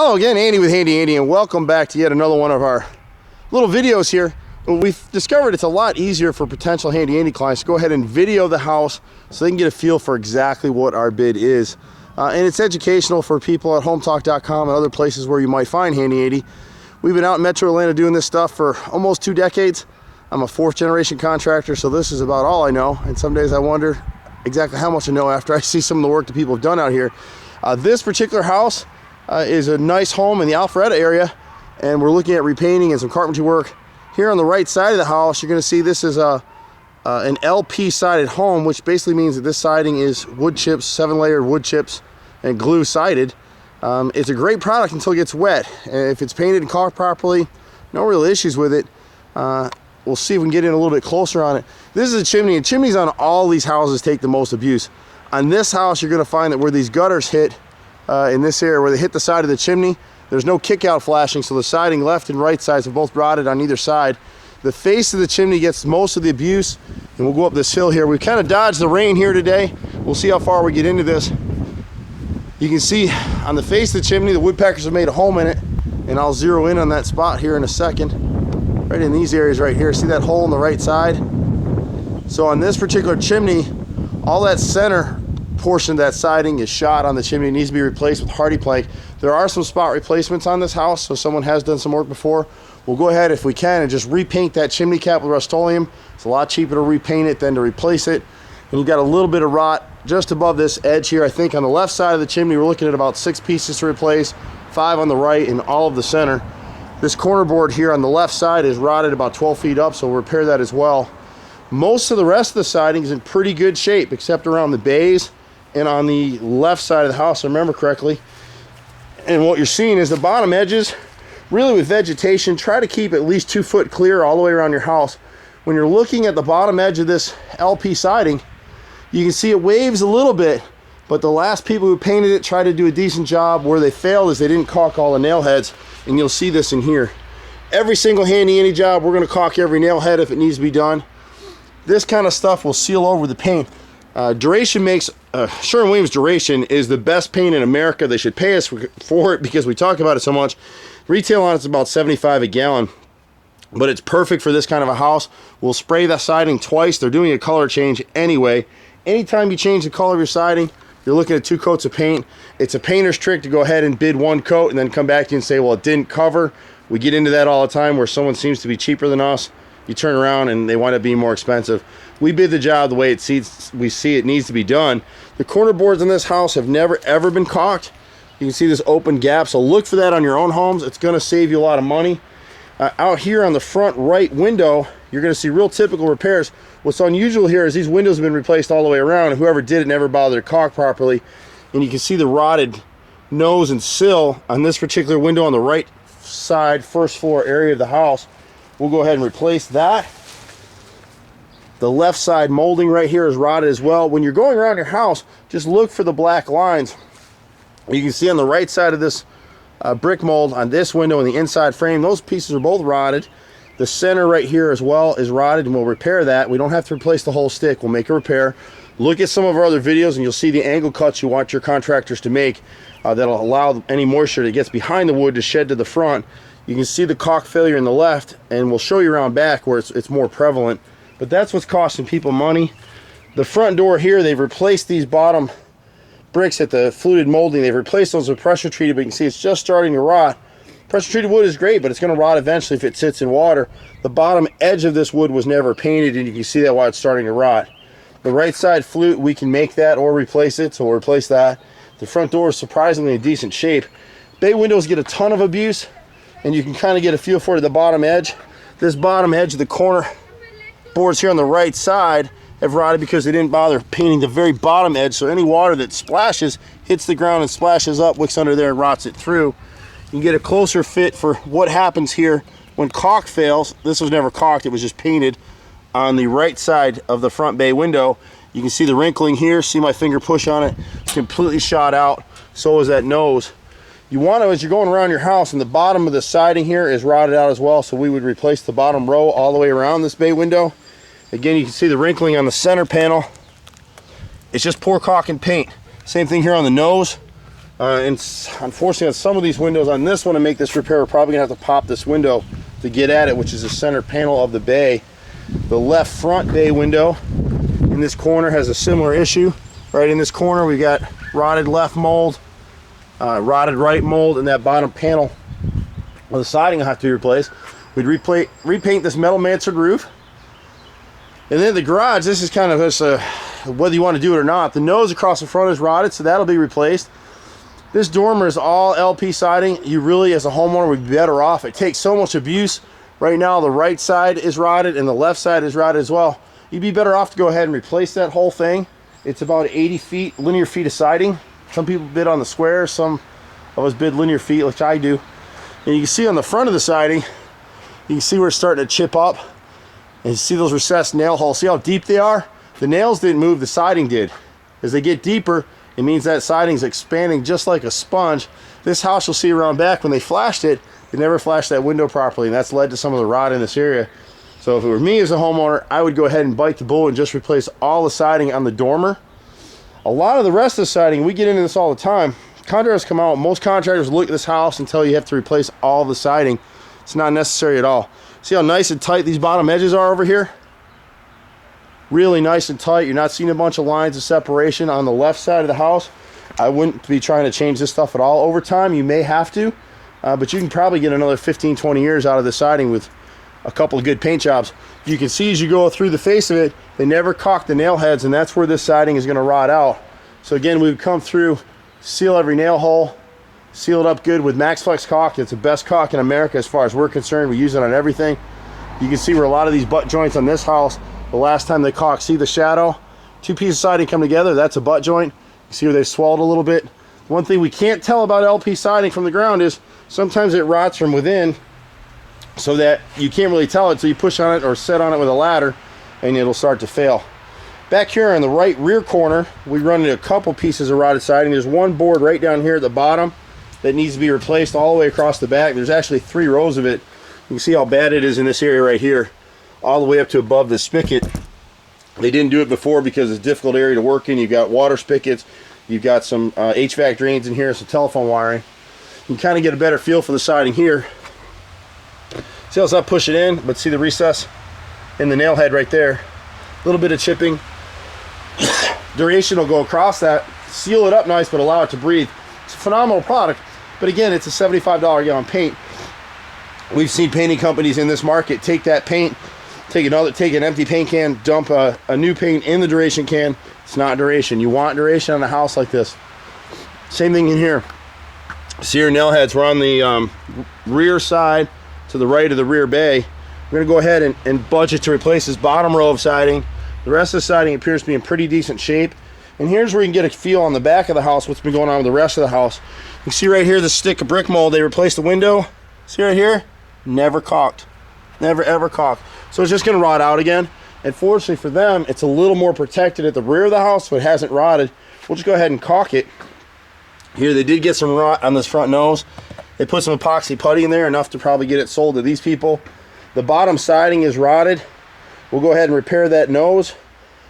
Hello again, Andy with Handy Andy, and welcome back to yet another one of our little videos here. We've discovered it's a lot easier for potential Handy Andy clients to go ahead and video the house so they can get a feel for exactly what our bid is. And it's educational for people at hometalk.com and other places where you might find Handy Andy. We've been out in Metro Atlanta doing this stuff for almost 2 decades. I'm a 4th generation contractor, so this is about all I know. And some days I wonder exactly how much I know after I see some of the work that people have done out here. This particular house is a nice home in the Alpharetta area, and we're looking at repainting and some carpentry work. Here on the right side of the house, you're going to see this is an LP sided home, which basically means that this siding is wood chips, 7-layered wood chips and glue sided. It's a great product until it gets wet. If it's painted and caulked properly, no real issues with it. We'll see if we can get in a little bit closer on it. This is a chimney, and chimneys on all these houses take the most abuse. On this house, you're going to find that where these gutters hit, in this area where they hit the side of the chimney, there's no kick out flashing, so the siding left and right sides have both rotted on either side. The face of the chimney gets most of the abuse, and we'll go up this hill here. We've kind of dodged the rain here today. We'll see how far we get into this. You can see on the face of the chimney, the woodpeckers have made a home in it, and I'll zero in on that spot here in a second. Right in these areas right here. See that hole on the right side? So on this particular chimney, all that center portion of that siding is shot on the chimney. It needs to be replaced with hardy plank. There are some spot replacements on this house, so someone has done some work before. We'll go ahead, if we can, and just repaint that chimney cap with Rust-Oleum. It's a lot cheaper to repaint it than to replace it. And you've got a little bit of rot just above this edge here. I think on the left side of the chimney, we're looking at about 6 pieces to replace, 5 on the right and all of the center. This corner board here on the left side is rotted about 12 feet up, so we'll repair that as well. Most of the rest of the siding is in pretty good shape, except around the bays and on the left side of the house, I remember correctly. And what you're seeing is the bottom edges, really with vegetation, try to keep at least 2 foot clear all the way around your house. When you're looking at the bottom edge of this LP siding, you can see it waves a little bit, but the last people who painted it tried to do a decent job. Where they failed is they didn't caulk all the nail heads, and you'll see this in here. Every single Handy Andy job, we're going to caulk every nail head if it needs to be done. This kind of stuff will seal over the paint. Duration makes, Sherwin-Williams Duration is the best paint in America. They should pay us for it because we talk about it so much. Retail on it's about $75 a gallon, but it's perfect for this kind of a house. We'll spray the siding twice. They're doing a color change anyway. Anytime you change the color of your siding, you're looking at 2 coats of paint. It's a painter's trick to go ahead and bid 1 coat and then come back to you and say, well, it didn't cover. We get into that all the time where someone seems to be cheaper than us. You turn around and they wind up being more expensive. We bid the job the way we see it needs to be done. The corner boards in this house have never ever been caulked. You can see this open gap, so look for that on your own homes. It's going to save you a lot of money. Out here on the front right window, you're going to see real typical repairs. What's unusual here is these windows have been replaced all the way around, and whoever did it never bothered to caulk properly. And you can see the rotted nose and sill on this particular window on the right side, first floor area of the house. We'll go ahead and replace that. The left side molding right here is rotted as well. When you're going around your house, just look for the black lines. You can see on the right side of this brick mold on this window and the inside frame, those pieces are both rotted. The center right here as well is rotted, and we'll repair that. We don't have to replace the whole stick. We'll make a repair. Look at some of our other videos and you'll see the angle cuts you want your contractors to make that'll allow any moisture that gets behind the wood to shed to the front. You can see the caulk failure in the left, and we'll show you around back where it's more prevalent. But that's what's costing people money. The front door here, they've replaced these bottom bricks at the fluted molding. They've replaced those with pressure treated, but you can see it's just starting to rot. Pressure treated wood is great, but it's going to rot eventually if it sits in water. The bottom edge of this wood was never painted, and you can see that why it's starting to rot. The right side flute, we can make that or replace it, so we'll replace that. The front door is surprisingly in decent shape. Bay windows get a ton of abuse, and you can kind of get a feel for it at the bottom edge. This bottom edge of the corner boards here on the right side have rotted because they didn't bother painting the very bottom edge, so any water that splashes hits the ground and splashes up, wicks under there and rots it through. You can get a closer fit for what happens here when caulk fails. This was never caulked, it was just painted on the right side of the front bay window. You can see the wrinkling here, see my finger push on it, it's completely shot out. So is that nose. You want to, as you're going around your house, and the bottom of the siding here is rotted out as well, so we would replace the bottom row all the way around this bay window. Again, you can see the wrinkling on the center panel. It's just poor caulk and paint. Same thing here on the nose. And unfortunately on some of these windows, on this one to make this repair, we're probably gonna have to pop this window to get at it, which is the center panel of the bay. The left front bay window in this corner has a similar issue. Right in this corner we got rotted left mold, rotted right mold, and that bottom panel of the siding will have to be replaced. We'd repaint this metal mansard roof. And then the garage, this is kind of just whether you want to do it or not. The nose across the front is rotted, so that'll be replaced. This dormer is all LP siding. You really, as a homeowner, would be better off. It takes so much abuse. Right now, the right side is rotted and the left side is rotted as well. You'd be better off to go ahead and replace that whole thing. It's about 80 linear feet of siding. Some people bid on the square, some of us bid linear feet, which I do. And you can see on the front of the siding, you can see where it's starting to chip up. And you see those recessed nail holes. See how deep they are? The nails didn't move, the siding did. As they get deeper, it means that siding's expanding just like a sponge. This house you'll see around back, when they flashed it, they never flashed that window properly, and that's led to some of the rot in this area. So if it were me as a homeowner, I would go ahead and bite the bullet and just replace all the siding on the dormer. A lot of the rest of the siding, we get into this all the time. Contractors come out, most contractors look at this house and tell you have to replace all the siding. It's not necessary at all. See how nice and tight these bottom edges are over here? Really nice and tight. You're not seeing a bunch of lines of separation on the left side of the house. I wouldn't be trying to change this stuff at all. Over time, you may have to, but you can probably get another 15, 20 years out of the siding with a couple of good paint jobs. You can see as you go through the face of it, they never caulk the nail heads, and that's where this siding is going to rot out. So again, we would come through, seal every nail hole, seal it up good with Maxflex caulk. It's the best caulk in America as far as we're concerned. We use it on everything. You can see where a lot of these butt joints on this house, the last time they caulked, see the shadow? Two pieces of siding come together, that's a butt joint. You see where they swelled a little bit? One thing we can't tell about LP siding from the ground is sometimes it rots from within, so that you can't really tell it, so you push on it or sit on it with a ladder and it'll start to fail. Back here in the right rear corner, we run into a couple pieces of rotted siding. There's one board right down here at the bottom that needs to be replaced all the way across the back. There's actually 3 rows of it. You can see how bad it is in this area right here, all the way up to above the spigot. They didn't do it before because it's a difficult area to work in. You've got water spigots, you've got some HVAC drains in here, some telephone wiring. You can kind of get a better feel for the siding here. See how it's not pushing in, but see the recess in the nail head right there. A little bit of chipping. Duration will go across that, seal it up nice, but allow it to breathe. It's a phenomenal product, but again, it's a $75 a gallon paint. We've seen painting companies in this market take that paint, take an empty paint can, dump a new paint in the duration can. It's not duration. You want duration on a house like this. Same thing in here. See your nail heads. We're on the rear side to the right of the rear bay. We're going to go ahead and budget to replace this bottom row of siding. The rest of the siding appears to be in pretty decent shape. And here's where you can get a feel on the back of the house what's been going on with the rest of the house. You can see right here the stick of brick mold. They replaced the window. See right here? Never caulked. Never ever caulked. So it's just going to rot out again. And fortunately for them, it's a little more protected at the rear of the house, so it hasn't rotted. We'll just go ahead and caulk it. Here they did get some rot on this front nose. They put some epoxy putty in there, enough to probably get it sold to these people. The bottom siding is rotted. We'll go ahead and repair that nose,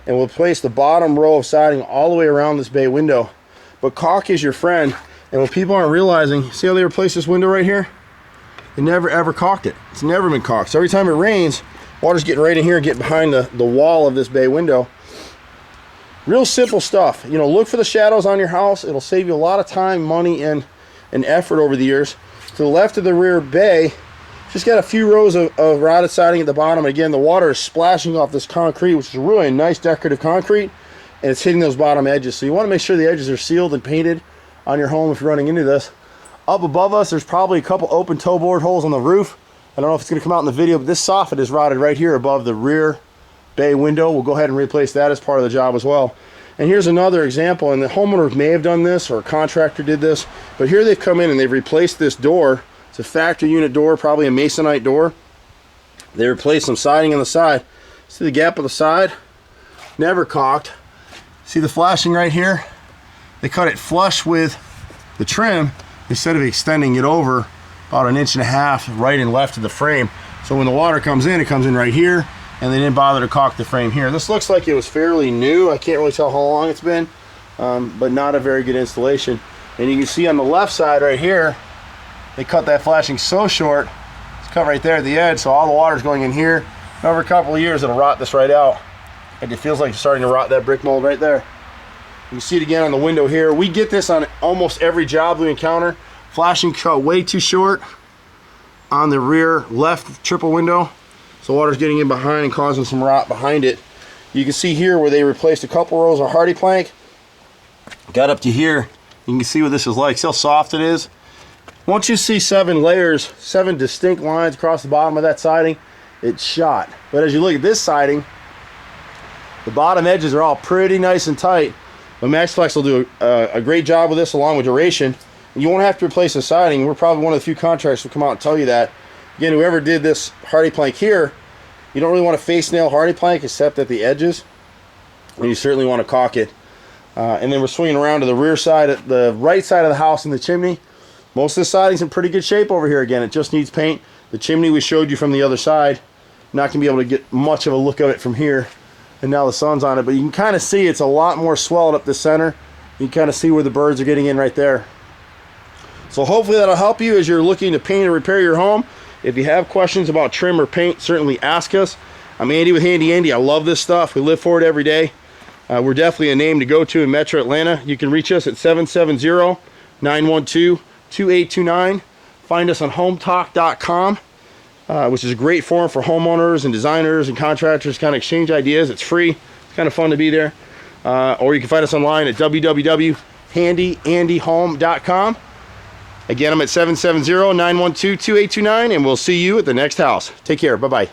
and we'll place the bottom row of siding all the way around this bay window. But caulk is your friend, and what people aren't realizing, see how they replaced this window right here? They never ever caulked it. It's never been caulked. So every time it rains, water's getting right in here and getting behind the wall of this bay window. Real simple stuff. You know, look for the shadows on your house. It'll save you a lot of time, money, and effort over the years. To the left of the rear bay, just got a few rows of rotted siding at the bottom. Again, the water is splashing off this concrete, which is really a nice decorative concrete, and it's hitting those bottom edges. So you want to make sure the edges are sealed and painted on your home if you're running into this. Up above us, there's probably a couple open toe board holes on the roof. I don't know if it's going to come out in the video, but this soffit is rotted right here above the rear bay window. We'll go ahead and replace that as part of the job as well. And here's another example, and the homeowner may have done this or a contractor did this, but here they've come in and they've replaced this door. It's a factory unit door, probably a masonite door. They replaced some siding on the side. See the gap of the side? Never caulked. See the flashing right here? They cut it flush with the trim instead of extending it over about 1.5 inches right and left of the frame. So when the water comes in, it comes in right here, and they didn't bother to caulk the frame here. This looks like it was fairly new. I can't really tell how long it's been, but not a very good installation. And you can see on the left side right here, they cut that flashing so short. It's cut right there at the edge, so all the water's going in here. Over a couple of years, it'll rot this right out. And it feels like it's starting to rot that brick mold right there. You can see it again on the window here. We get this on almost every job we encounter. Flashing cut way too short on the rear left triple window. So water's getting in behind and causing some rot behind it. You can see here where they replaced a couple rows of hardy plank. Got up to here. You can see what this is like. See how soft it is? Once you see 7 layers, 7 distinct lines across the bottom of that siding, it's shot. But as you look at this siding, the bottom edges are all pretty nice and tight. But Maxflex will do a great job with this along with duration. And you won't have to replace the siding. We're probably one of the few contractors who come out and tell you that. Again, whoever did this hardy plank here, you don't really want to face nail hardy plank except at the edges. And you certainly want to caulk it. And then we're swinging around to the rear side, the right side of the house in the chimney. Most of the siding's in pretty good shape over here. Again, it just needs paint. The chimney we showed you from the other side. Not going to be able to get much of a look of it from here. And now the sun's on it. But you can kind of see it's a lot more swelled up the center. You can kind of see where the birds are getting in right there. So hopefully that'll help you as you're looking to paint or repair your home. If you have questions about trim or paint, certainly ask us. I'm Andy with Handy Andy. I love this stuff. We live for it every day. We're definitely a name to go to in Metro Atlanta. You can reach us at 770-912-2829. Find us on hometalk.com, which is a great forum for homeowners and designers and contractors to kind of exchange ideas. It's free. It's kind of fun to be there. Or you can find us online at www.handyandyhome.com. Again, I'm at 770-912-2829, and we'll see you at the next house. Take care. Bye-bye.